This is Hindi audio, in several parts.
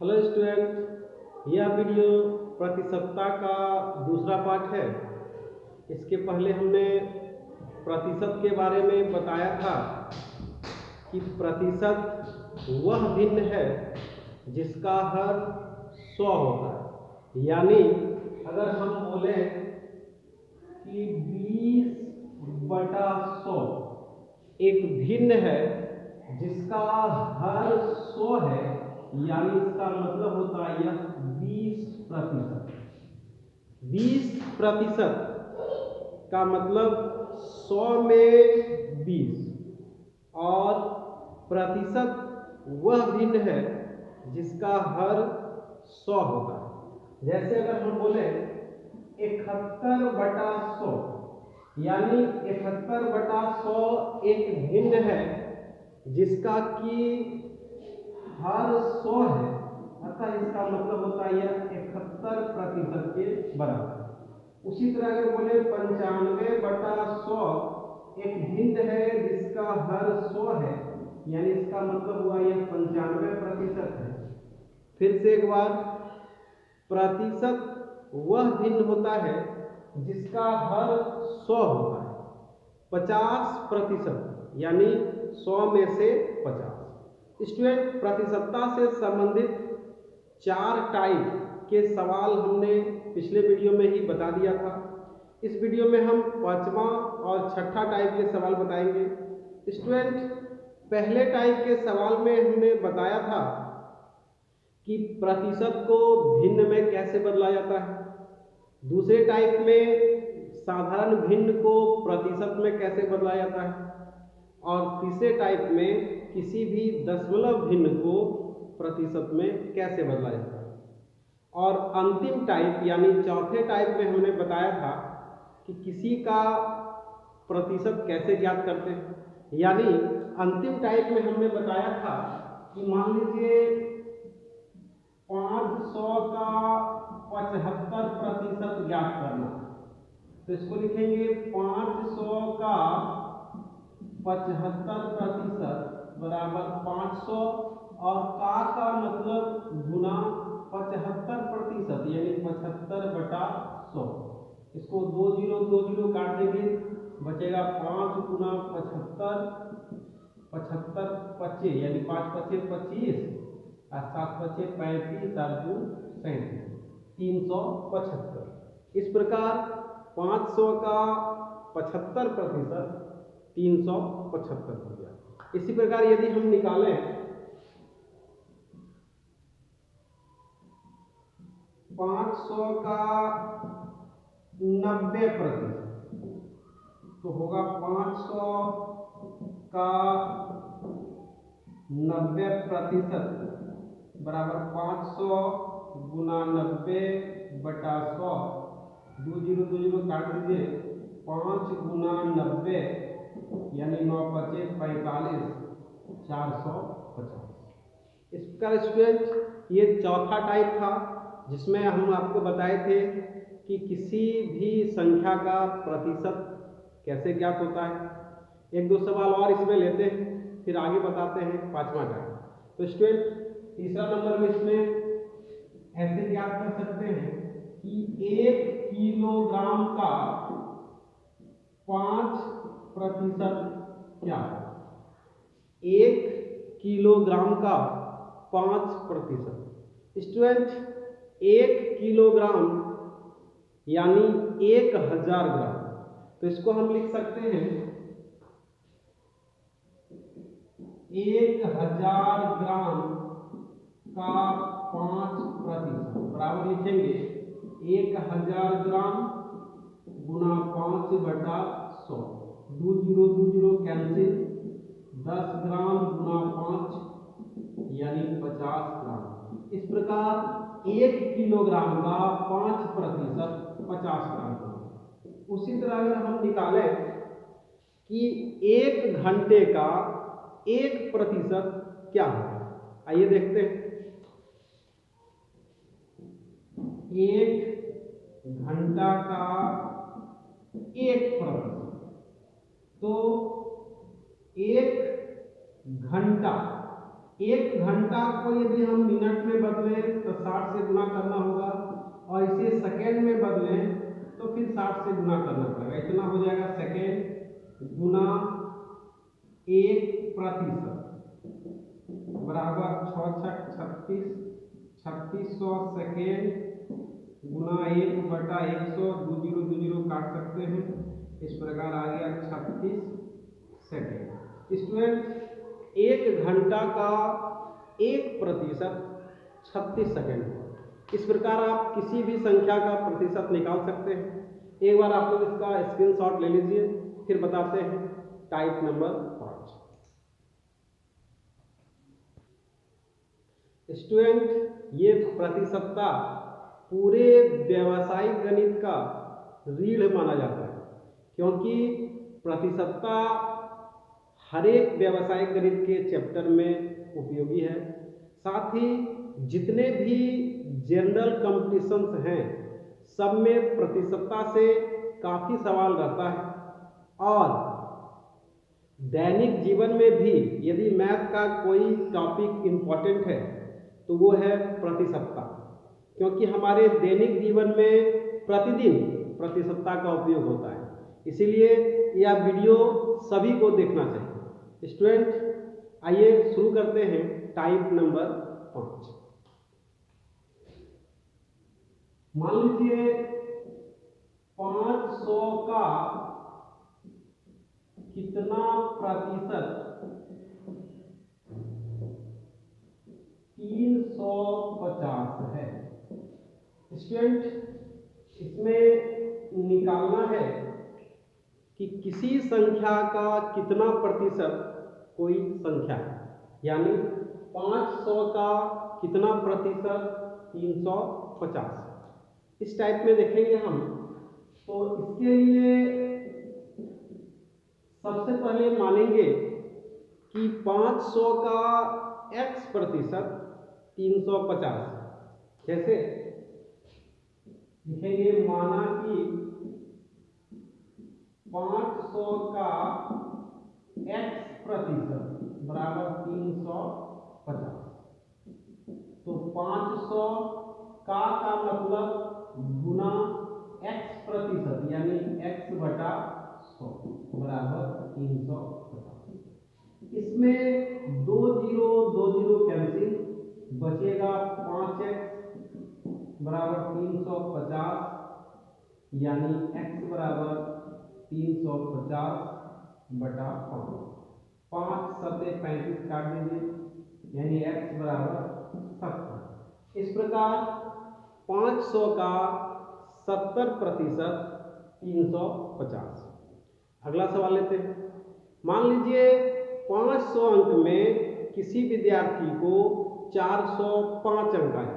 हेलो स्टूडेंट, यह वीडियो प्रतिशतता का दूसरा पार्ट है। इसके पहले हमने प्रतिशत के बारे में बताया था कि प्रतिशत वह भिन्न है जिसका हर 100 होता है। यानी अगर हम बोले कि 20/100 एक भिन्न है जिसका हर 100 है, यानी इसका मतलब होता है यह 20%। 20% का मतलब 100 में 20, और प्रतिशत वह भिन्न है जिसका हर 100 होता है। जैसे अगर हम बोले 71/100, यानी 71/100 एक भिन्न है जिसका कि हर 100 है, अतः इसका मतलब होता है यह 71% के बराबर। उसी तरह अगर बोले 95/100 एक भिन्न है जिसका हर 100 है, यानी इसका मतलब हुआ यह 95% है। फिर से एक बार, प्रतिशत वह भिन्न होता है जिसका हर 100 होता है। 50% यानी 100 में से 50। स्टूडेंट, प्रतिशतता से संबंधित 4 टाइप के सवाल हमने पिछले वीडियो में ही बता दिया था। इस वीडियो में हम 5वां और 6ठा टाइप के सवाल बताएंगे। स्टूडेंट, पहले टाइप के सवाल में हमने बताया था कि प्रतिशत को भिन्न में कैसे बदला जाता है। दूसरे टाइप में साधारण भिन्न को प्रतिशत में कैसे बदला जाता है, और तीसरे टाइप में किसी भी दशमलव भिन्न को प्रतिशत में कैसे बदला जाता है। और अंतिम टाइप यानी चौथे टाइप में हमने बताया था कि किसी का प्रतिशत कैसे ज्ञात करते हैं। यानी अंतिम टाइप में हमने बताया था कि मान लीजिए 500 का 75% ज्ञात करना, तो इसको लिखेंगे 500 का 75% बराबर 500, और का मतलब गुना 75%, यानी 75/100। इसको 2 0 काट देंगे, बचेगा 5 गुना 75, 75 25, यानी 5 5 25, और 7 5 35, 7 2 37, 375। इस प्रकार 500 का 75% 375 हो गया। इसी प्रकार यदि हम निकालें 500 का 90%, तो होगा 500 का 90% बराबर 500 गुना 90/100। 2 0 काट दीजिए, 5 गुना 90, यानी 9 5 45, 450। इस प्रकार स्टूडेंट, ये चौथा टाइप था जिसमें हम आपको बताए थे कि किसी भी संख्या का प्रतिशत कैसे ज्ञात होता है। एक दो सवाल और इसमें लेते हैं, फिर आगे बताते हैं 5वां टाइप। तो स्टूडेंट, तीसरा नंबर में इसमें ऐसे ज्ञात कर सकते हैं कि 1 किलोग्राम का 5% क्या है। 1 किलोग्राम का 5%। स्टूडेंट, 1 किलोग्राम यानी 1000 ग्राम, तो इसको हम लिख सकते हैं 1000 ग्राम का 5% बराबर लिखेंगे 1000 ग्राम गुना 5/100। 2 0 कैंसिल, 10 ग्राम गुना 5, यानी 50 ग्राम। इस प्रकार 1 किलोग्राम का 5% 50 ग्राम होगा। उसी तरह अगर हम निकालें कि 1 घंटे का 1% क्या है, आइए देखते हैं। 1 घंटा का 1%, तो 1 घंटा 1 घंटा को यदि हम मिनट में बदलें तो 60 से गुना करना होगा, और इसे सेकेंड में बदलें तो फिर 60 से गुना करना पड़ेगा। इतना हो जाएगा सेकेंड गुना 1% बराबर 6 छक 36, 3600 सेकेंड गुना 1/100, 20 काट सकते हैं, इस प्रकार आ गया 36 सेकेंड। स्टूडेंट 1 घंटा का 1% 36 सेकेंड है। इस प्रकार आप किसी भी संख्या का प्रतिशत निकाल सकते हैं। एक बार आप लोग इसका स्क्रीनशॉट ले लीजिए, फिर बताते हैं टाइप नंबर 5। स्टूडेंट ये प्रतिशतता पूरे व्यावसायिक गणित का रीढ़ माना जाता है, क्योंकि प्रतिशतता हर एक व्यावसायिक गणित के चैप्टर में उपयोगी है। साथ ही जितने भी जनरल कॉम्पिटिशन्स हैं सब में प्रतिशतता से काफ़ी सवाल रहता है, और दैनिक जीवन में भी यदि मैथ का कोई टॉपिक इम्पोर्टेंट है तो वो है प्रतिशतता, क्योंकि हमारे दैनिक जीवन में प्रतिदिन प्रतिशतता का उपयोग होता है। इसीलिए यह वीडियो सभी को देखना चाहिए। स्टूडेंट आइए शुरू करते हैं टाइप नंबर 5। मान लीजिए 500 का कितना प्रतिशत 350 है। स्टूडेंट इसमें निकालना है कि किसी संख्या का कितना प्रतिशत कोई संख्या है, यानी 500 का कितना प्रतिशत 350। इस टाइप में देखेंगे हम, तो इसके लिए सबसे पहले मानेंगे कि 500 का x प्रतिशत 350। कैसे लिखेंगे? माना कि 500 का x प्रतिशत बराबर 350। तो 500 का मतलब गुना x प्रतिशत यानी x बटा 100 बराबर 350। इसमें 2 0 कैंसिल, बचेगा 5x बराबर 350, यानी x बराबर 350 बटा 5 सत्ते 35 काट दीजिए, यानी x बराबर 70। इस प्रकार 500 का 70% 350। अगला सवाल लेते हैं। मान लीजिए 500 अंक में किसी विद्यार्थी को 405 अंक आए,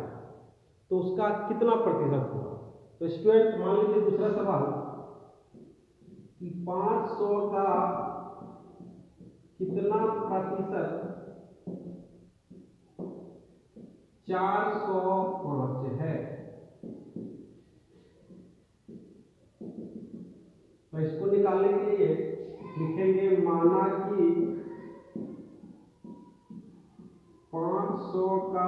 तो उसका कितना प्रतिशत होगा? तो स्टूडेंट मान लीजिए दूसरा सवाल कि 500 का कितना प्रतिशत 405 है। तो इसको निकालने के लिए लिखेंगे माना कि 500 का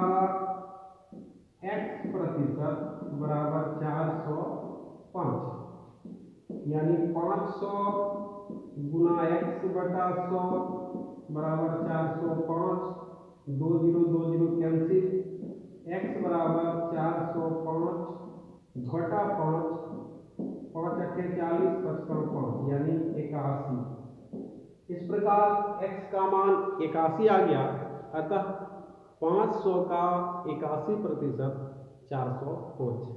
x प्रतिशत बराबर 405, यानी 500 गुना x बटा 100 बराबर 405, 2 0 कैंसिल, x बराबर 405 घटा 5, 5 अट्ठे 40, 55 5 यानी 81। इस प्रकार x का मान 81 आ गया, अतः 500 का 81% 405 है।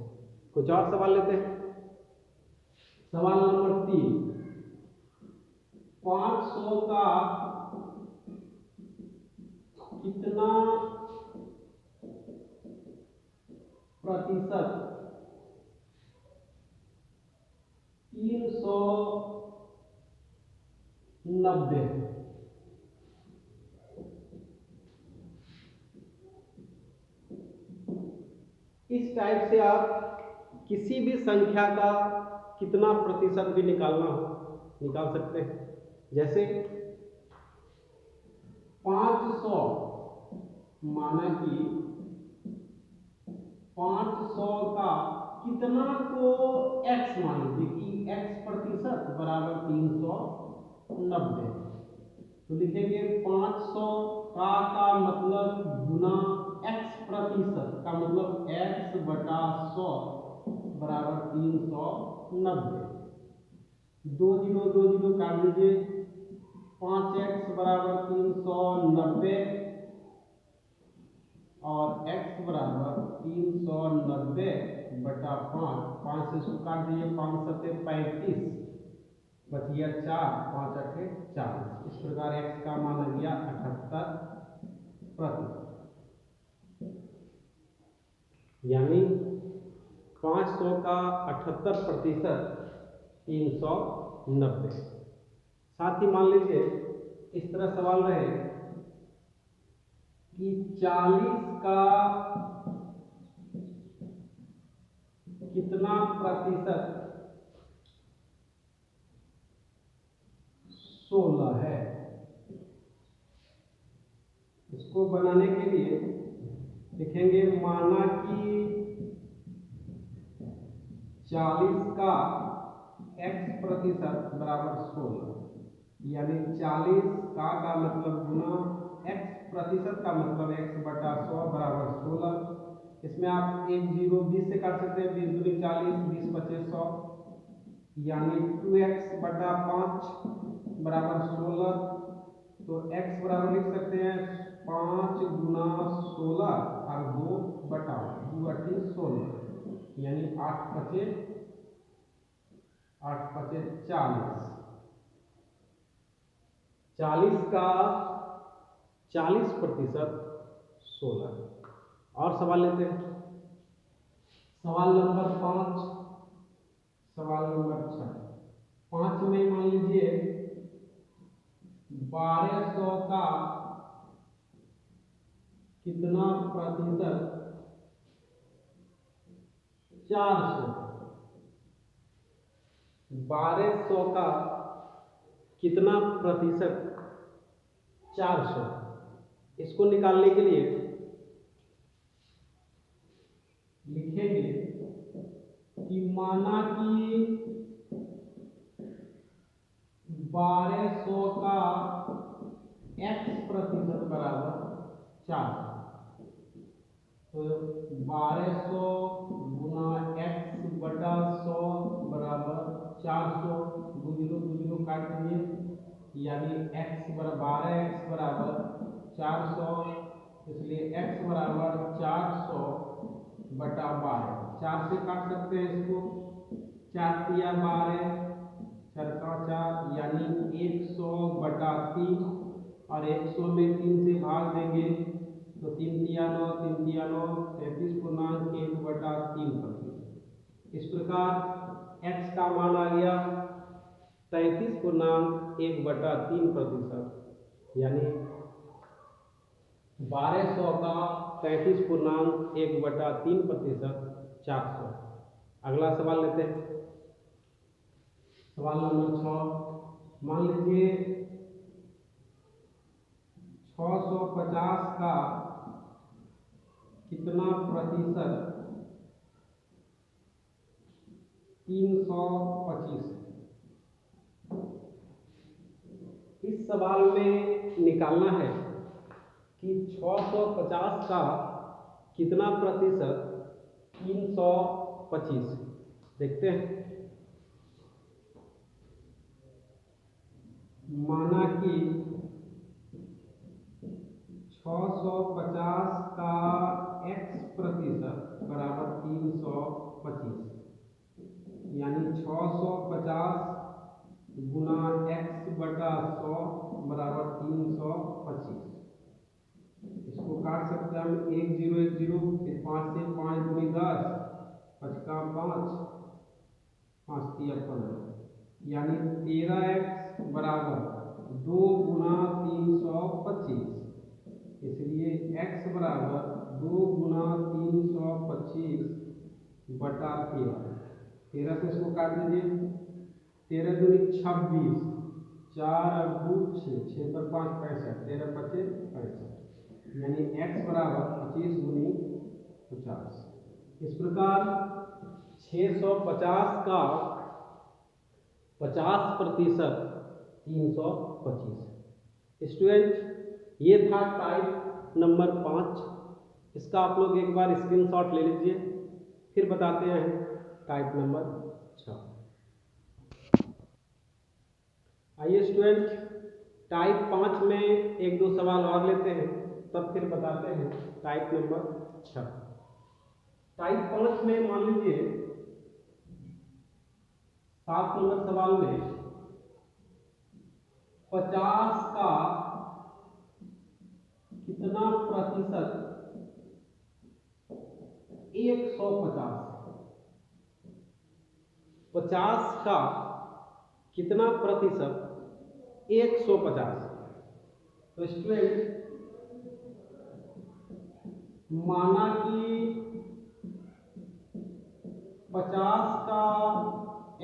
कुछ और सवाल लेते हैं। सवाल नंबर 3, 500 का कितना प्रतिशत 390 है। इस टाइप से आप किसी भी संख्या का कितना प्रतिशत भी निकालना हो निकाल सकते हैं। जैसे 500 माना कि 500 का कितना को x मान लीजिए कि x प्रतिशत बराबर 390। तो लिखेंगे 500 का मतलब गुना x प्रतिशत का मतलब x बटा 100 बराबर 390। 2 काट लीजिए। 5x बराबर 390 और x बराबर 390 बटा 5। 5 से इसको काट दीजिए। 5 सत्ते 35 बच गया 4, 5 अठे 40। इस प्रकार x का मान आ गया 78%। यानी 500 का 78% 390। साथ ही मान लीजिए इस तरह सवाल रहे कि 40 का कितना प्रतिशत 16 है। इसको बनाने के लिए लिखेंगे माना कि 40 का x प्रतिशत बराबर 16, यानी 40 का मतलब गुना x प्रतिशत का मतलब x बटा 100 बराबर 16। इसमें आप 1 0 20 से काट सकते हैं। 20 दूनी 40, 20 पचे 100, यानी 2x बटा 5 बराबर 16। तो x बराबर लिख सकते हैं 5 गुना 16 और 2 बटा 2 अठी 16, यानी 8 पचे 40। 40 का 40% 16। और सवाल लेते हैं। सवाल नंबर 5, सवाल नंबर 6। 5 में मान लीजिए 1200 का कितना प्रतिशत 400। 1200 का कितना प्रतिशत 400। इसको निकालने के लिए लिखेंगे कि माना कि 1200 का x प्रतिशत बराबर 400। तो 1200 गुना x बटा 100 बराबर 400। 2 0 काट दीजिए, यानी x बराबर 12x बराबर 400, इसलिए x बराबर 400 बटा 12। 4 से काट सकते हैं इसको। 4 तिया 12, 4 का 4, यानी 100 बटा 3। और 100 में 3 से भाग देंगे तो 3 तिया 9, 3 तिया 9, 33.1 बटा 3%। इस प्रकार x का मान आ गया 33.1 बटा 3%, यानी 1200 का 33.1 बटा 3% 400। अगला सवाल लेते हैं। सवाल नंबर 6। मान लीजिए 650 का कितना प्रतिशत 325 है। इस सवाल में निकालना है कि 650 का कितना प्रतिशत 325 है। देखते हैं। माना कि 650 का x प्रतिशत बराबर 325, यानी 650 गुना x बटा 100 बराबर 325। इसको काट सकते हैं हम। 1 0 1 0, फिर 5 से 5 दूनी 10, 5 का 5, 5 तिया 15, यानी 13x बराबर 2 गुना 325। इसलिए x बराबर 2 गुना 325 बटा 13। 13 से इसको काट दीजिए। 13 दूनी 26, 4 और 2 6, 6 पर 5 65, 13 पचे 65। यानी x बराबर 25 गुनी 50। इस प्रकार 650 का 50% 325। स्टूडेंट ये था टाइप नंबर 5। इसका आप लोग एक बार स्क्रीनशॉट ले लीजिए, फिर बताते हैं टाइप नंबर 6। आइए स्टूडेंट, टाइप 5 में एक दो सवाल और लेते हैं, तब फिर बताते हैं टाइप नंबर 6। टाइप 5 में मान लीजिए 7 नंबर सवाल में 50 का कितना प्रतिशत 150, 50 का कितना प्रतिशत 150। तो स्टूडेंट माना कि 50 का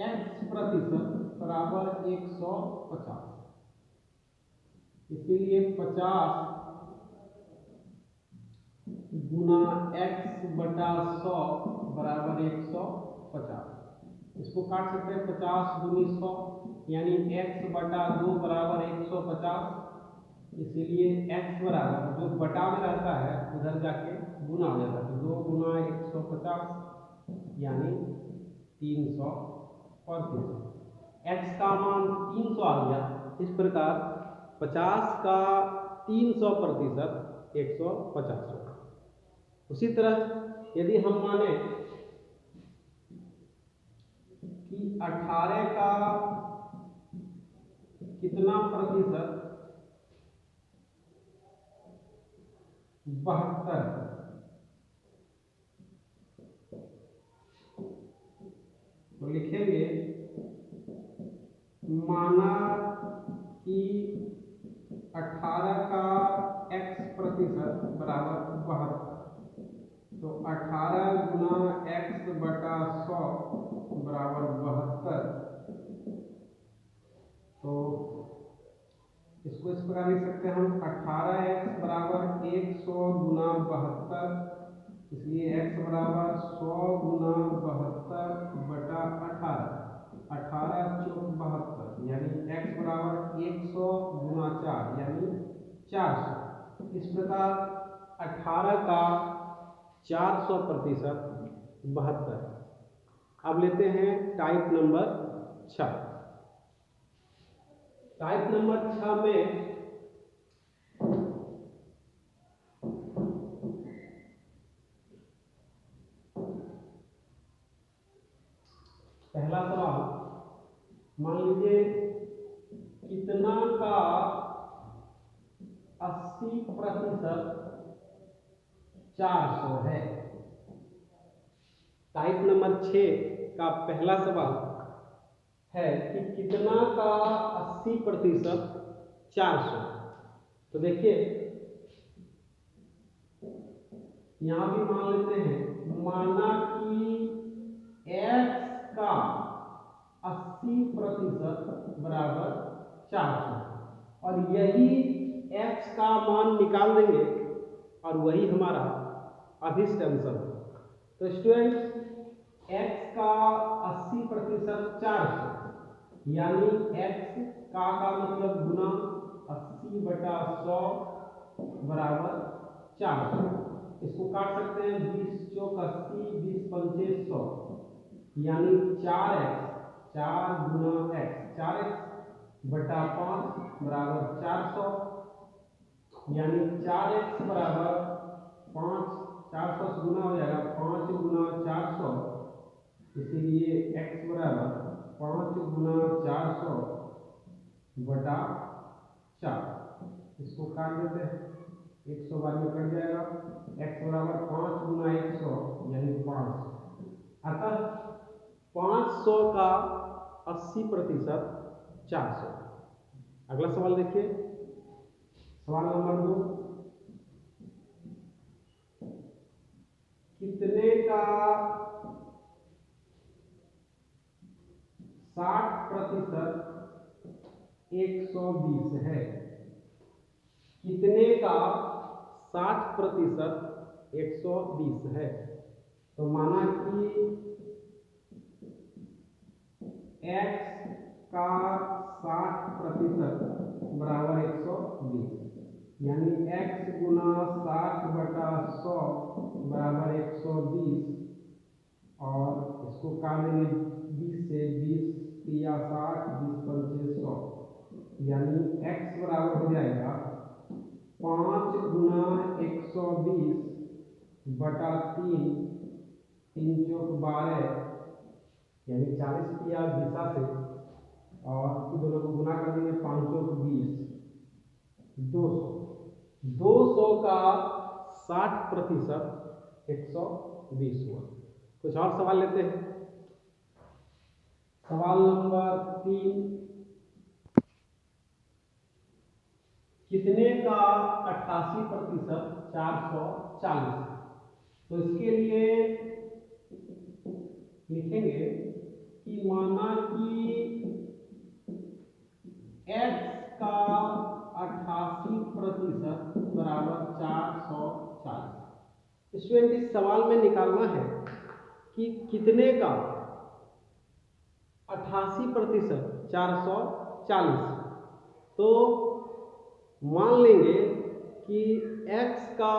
x प्रतिशत बराबर 150, इसीलिए 50 गुना x बटा 100 बराबर 150। इसको काट सकते हैं 50 गुनी 100, यानी x बटा 2 बराबर 150। इसीलिए x बराबर जो बटा में रहता है उधर जाके गुना हो जाता है, तो 2 गुना 150 यानी 300%। x का मान 300 आ गया। इस प्रकार 50 का 300% 150 होगा। उसी तरह यदि हम माने कि 18 का कितना प्रतिशत 72, तो लिखेंगे माना कि 18 का x प्रतिशत बराबर 72, तो 18 गुना x बटा 100 बराबर 72। तो इसको इस प्रकार लिख सकते हैं हम 18x बराबर 100 गुना 72, इसलिए x बराबर 100 गुना 72 बटा 18, 18 चौक 72, यानी x बराबर 100 गुना 4 यानी 400। इस प्रकार 18 का 400% 72। अब लेते हैं टाइप नंबर 6। टाइप नंबर 6 में पहला सवाल, मान लीजिए कितना का 80% 400 है। टाइप नंबर 6 का पहला सवाल है कि कितना का 80% 400। तो देखिए यहां भी मान लेते हैं, माना कि x का 80% बराबर 400, और यही x का मान निकाल देंगे और वही हमारा अभिष्ट आंसर होगा। तो स्टूडेंट्स x का 80% 400, यानी x का मतलब गुना 80 बटा 100 बराबर 400। इसको काट सकते हैं, 20 चौक 80, 20 पंचे 100, यानी 4x, 4 गुना x, 4x बटा 5 बराबर 400, यानी 4x बराबर 5, 400 से गुना हो जाएगा 5 गुना 400, इसीलिए x बराबर 5 गुना 400 बटा 4। इसको काट देते हैं, 100 बाद में कट जाएगा, x बराबर 5 गुना 100 यानी 500। अतः 500 का 80% 400। अगला सवाल देखिए, सवाल नंबर 2, कितने का 60% 120 है। कितने का 60% 120 है। तो माना कि x का 60% बराबर 120, यानी x गुना 60/100 बराबर 120, और इसको काट देंगे 20 से, 20 या 60, 20 पंचे 100, यानी x बराबर हो जाएगा 5 गुना 120/3, 3 चौक 12, यानी 40 किया दिशा से, और दोनों को गुना कर देंगे, 5 चौक 20, 200 का 60% 120 हुआ। कुछ और सवाल लेते हैं। सवाल नंबर 3, कितने का 88% 440? तो इसके लिए लिखेंगे कि माना कि x का 88% बराबर 440। स्टूडेंट, इस सवाल में निकालना है कि कितने का 88% 440। तो मान लेंगे कि x का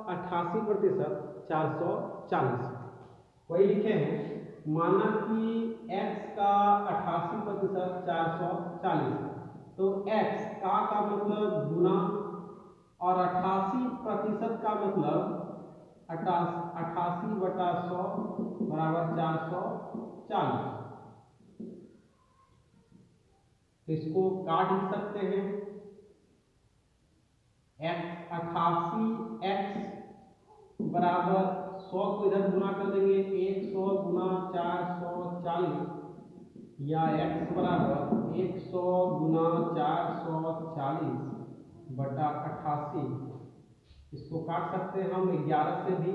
88% 440, वही लिखे हैं। माना कि x का 88% 440, तो x का मतलब गुना, और 88% का मतलब 88/100 बराबर 440। तो इसको काट लिख सकते हैं। x 88, x बराबर 100 को इधर गुना कर देंगे, 100 गुना 440, या x बराबर 100 गुना 440/88। इसको काट सकते हैं हम 11 से भी,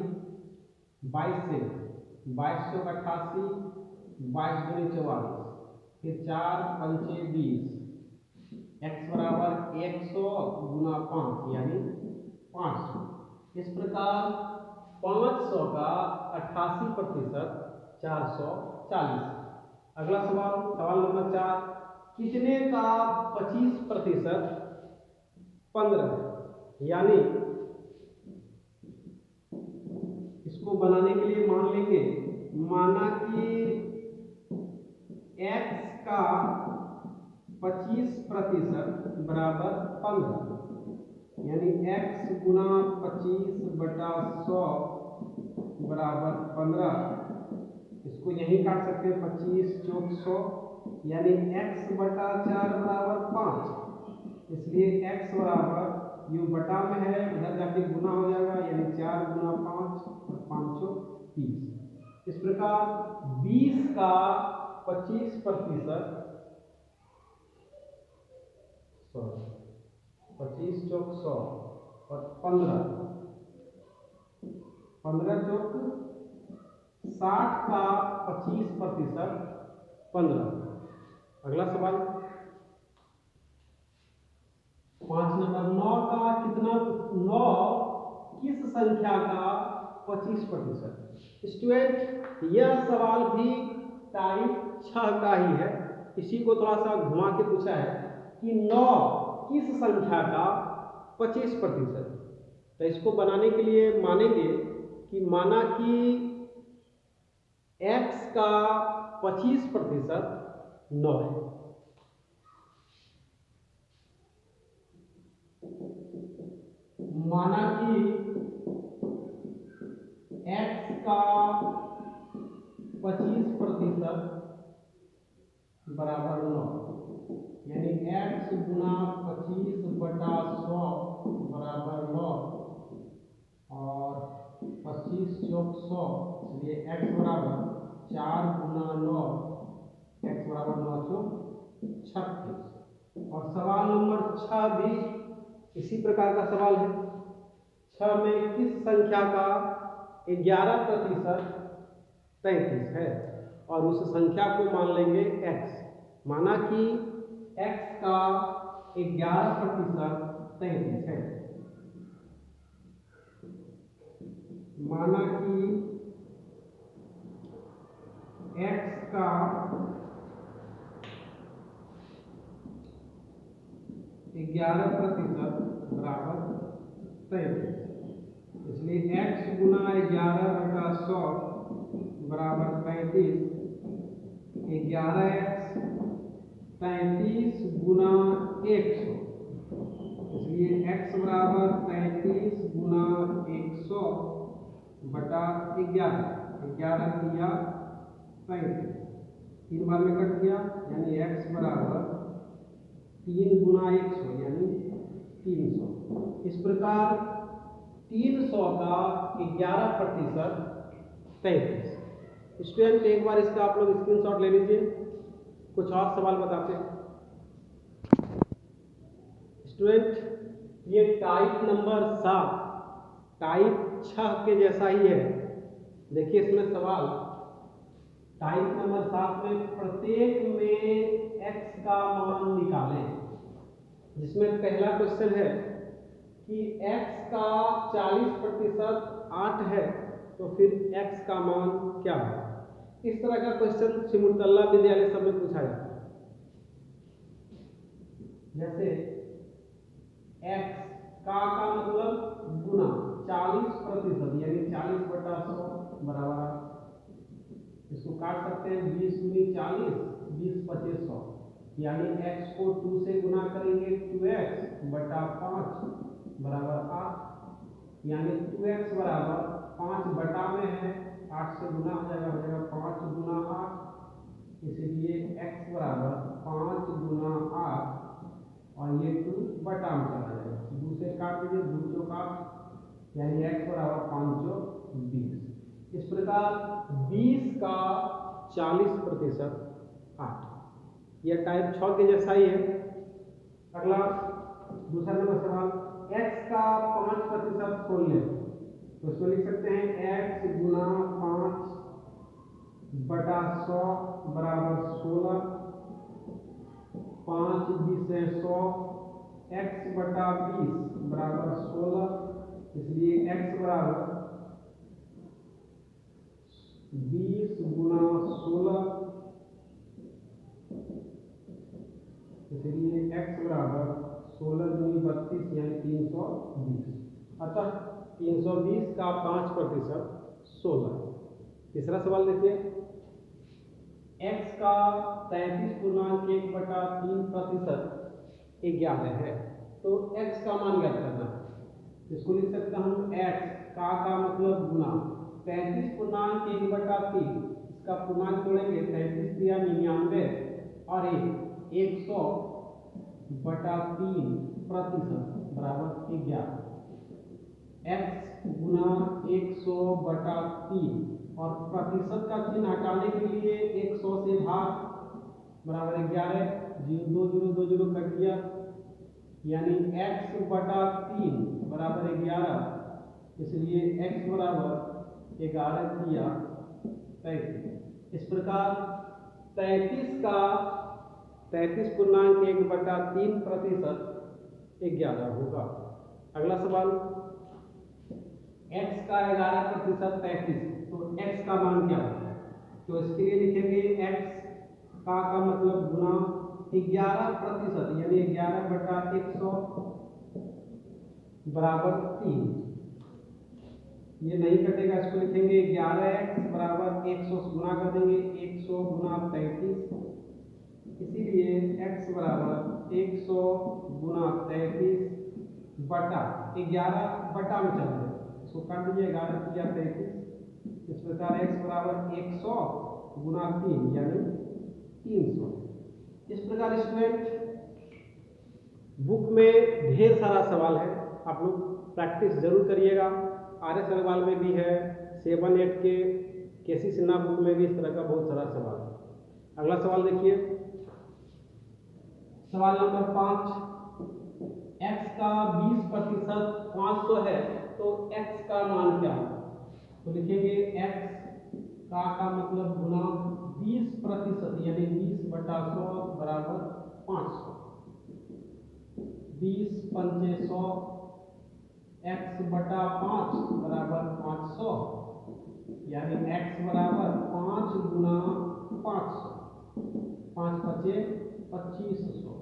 22 से, 22 चौक 88, 22 दूनी 44, फिर 4 पंचे 20, x बराबर 100 गुना 5, यानी 500। इस प्रकार 500 का 88% 440। अगला सवाल, सवाल नंबर 4, कितने का 25% 15? यानी इसको बनाने के लिए मान लेंगे, माना कि x का 25% बराबर 15, यानी x गुना 25/100 बराबर 15। इसको यहीं काट सकते हैं, 25 चौक 100, यानी x/4 बराबर 5। इसलिए x बराबर, ये बटा में है, उधर जाके गुना हो जाएगा, यानी 4 गुना 5 और 5 चौक 30। इस प्रकार 20 का 25%, 25 चौक 100 और 15 चौक 60 का 25% 15। अगला सवाल 5 नंबर, 9 का कितना, 9 किस संख्या का 25%? स्टूडेंट, यह सवाल भी टाइप 6 का ही है। इसी को थोड़ा सा घुमा के पूछा है कि 9 किस संख्या का 25%। तो इसको बनाने के लिए मानेंगे कि माना कि x का 25% 9 है, माना कि x का 25% बराबर 9, यानी x गुना 25/100 बराबर 9, और 25 चौक 100, इसलिए x बराबर 4 गुना 9, x बराबर 9 चौक 36। और सवाल नंबर 6 भी इसी प्रकार का सवाल है। 6 में किस संख्या का 11% 33 है, और उस संख्या को मान लेंगे x। माना कि x का 11% 33 है। माना कि x का 11% बराबर 33, इसलिए x गुना 11/100 बराबर 35, 11x 33 गुना 100, इसलिए x बराबर 33 गुना 100 बटा 11, 11 दिया 35, 3 बार में कट गया, यानी x बराबर 3 गुना 100 यानी 300। इस प्रकार 300 का 11% 33। स्टूडेंट एक बार इसका आप लोग स्क्रीनशॉट ले लीजिए, कुछ और सवाल बताते हैं। स्टूडेंट ये टाइप नंबर 7 टाइप 6 के जैसा ही है। देखिए इसमें सवाल टाइप नंबर 7 में प्रत्येक में x का मान निकालें, जिसमें पहला क्वेश्चन है कि x का 40% 8 है तो फिर x का मान क्या है। इस तरह का क्वेश्चन सिमुलतला विद्यालय सब में पूछा जाता है। जैसे x का मतलब गुना 40% यानी 40/100 बराबर, इसको काट सकते हैं 20 गुनी 40, 20 25 100, यानी x को 2 से गुना करेंगे 2x बटा 5 बराबर 8, यानी 2x बराबर 5 बटा में है 8 से गुना हो जाएगा 5 गुना 8, इसीलिए x बराबर 5 गुना 8 और ये 2 बटा में चला जाएगा, 2 से काट दीजिए 2 चौका, यानी x बराबर 5 20। इस प्रकार 20 का 40% 8, यह टाइप 6 के जैसा ही है। अगला दूसरा नंबर सवाल, x का 5% खोल लें तो इसको लिख सकते हैं x गुना 5 बटा 100 बराबर 16, 5 20 100, x बटा 20 बराबर 16, इसलिए x बराबर 20 गुना 16, इसलिए x बराबर 16 दूनी 32 यानी 320। अतः 320 का 5% 16। तीसरा सवाल देखिए, x का 33.1/3% 11 है, तो x का मान ज्ञात करना है। इसको लिख सकते हैं हम x का मतलब गुना 33.1/3, इसका पूर्णांक जोड़ेंगे 33 दिया 99 और 100 बटा 3% बराबर 11, x गुना 100 बटा 3 और प्रतिशत का चिन्ह हटाने के लिए 100 से भाग बराबर 11, 0 2 0 2 0 कट गया, यानी x बटा 3 बराबर 11, इसलिए x बराबर 11 दिया 33। इस प्रकार 33 का 33.1/3% 11 होगा। अगला सवाल, x का 11% 33, तो x का मान क्या होता है? तो इसके लिए लिखेंगे x का मतलब गुना 11% यानी 11/100 बराबर 3, ये नहीं कटेगा, इसको लिखेंगे 11x बराबर 100 गुना कर देंगे 100 गुना 33, इसीलिए x बराबर 100 गुना 33 बटा 11 बटा में चल जाए, इसको काट दीजिए 11 किया 33। इस प्रकार x बराबर 100 गुना 3 यानी 300। इस प्रकार स्टूडेंट बुक में ढेर सारा सवाल है, आप लोग प्रैक्टिस जरूर करिएगा। RS अग्रवाल में भी है, 7 8 के केसी सिन्हा बुक में भी इस तरह का बहुत सारा सवाल है। अगला सवाल देखिए, सवाल नंबर 5, x का 20% 500 है तो x का मान क्या है? तो लिखेंगे x का मतलब गुना 20% यानी 20/100 बराबर 500, 20 पंचे 100, x बटा 5 बराबर 500, यानी x बराबर 5 गुना 500, 5 पचे 2500,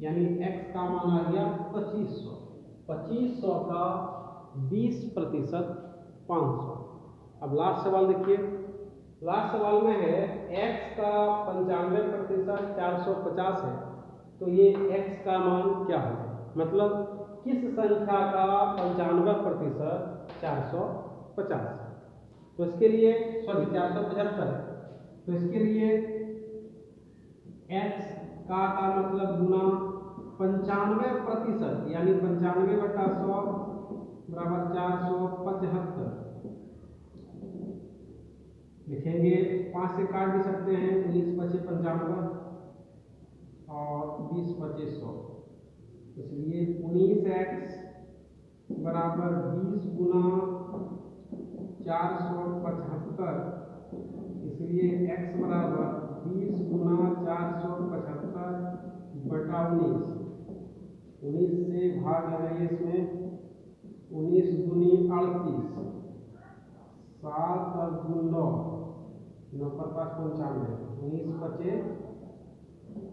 यानी x का मान आ गया 2500। 2500 का 20% 500। अब लास्ट सवाल देखिए, लास्ट सवाल में है x का 95% 450 है, तो ये x का मान क्या है, मतलब किस संख्या का 95% 450 है। तो इसके लिए 475 है, तो इसके लिए x का मतलब गुना 95%, यानी 95/100 बराबर 475 लिखेंगे। 5 से काट भी सकते हैं, 19 पचे 95 और 20 पचे 100, इसलिए 19x बराबर 20 गुना 475, इसलिए x बराबर 20 गुना 475 बटा 19। 19 से भाग लगाइए इसमें, 19 दूनी 38, 7 और 9, 9 पर 5 95, 19 पचे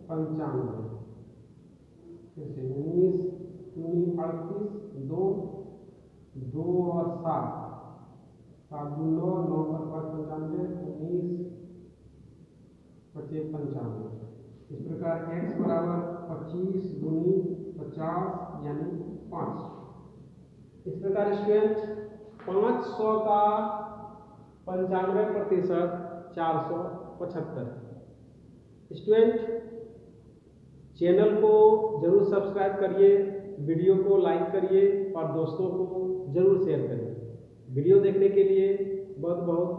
95, फिर से 19 दूनी 38, 2 2 और 7, 7 9, 9 पर 5 95, 19 पचे 95। इस प्रकार x बराबर 25 दूनी 50 यानी 500। इस प्रकार स्टूडेंट 500 का 95% 475। स्टूडेंट चैनल को जरूर सब्सक्राइब करिए, वीडियो को लाइक करिए और दोस्तों को जरूर शेयर करिए। वीडियो देखने के लिए बहुत बहुत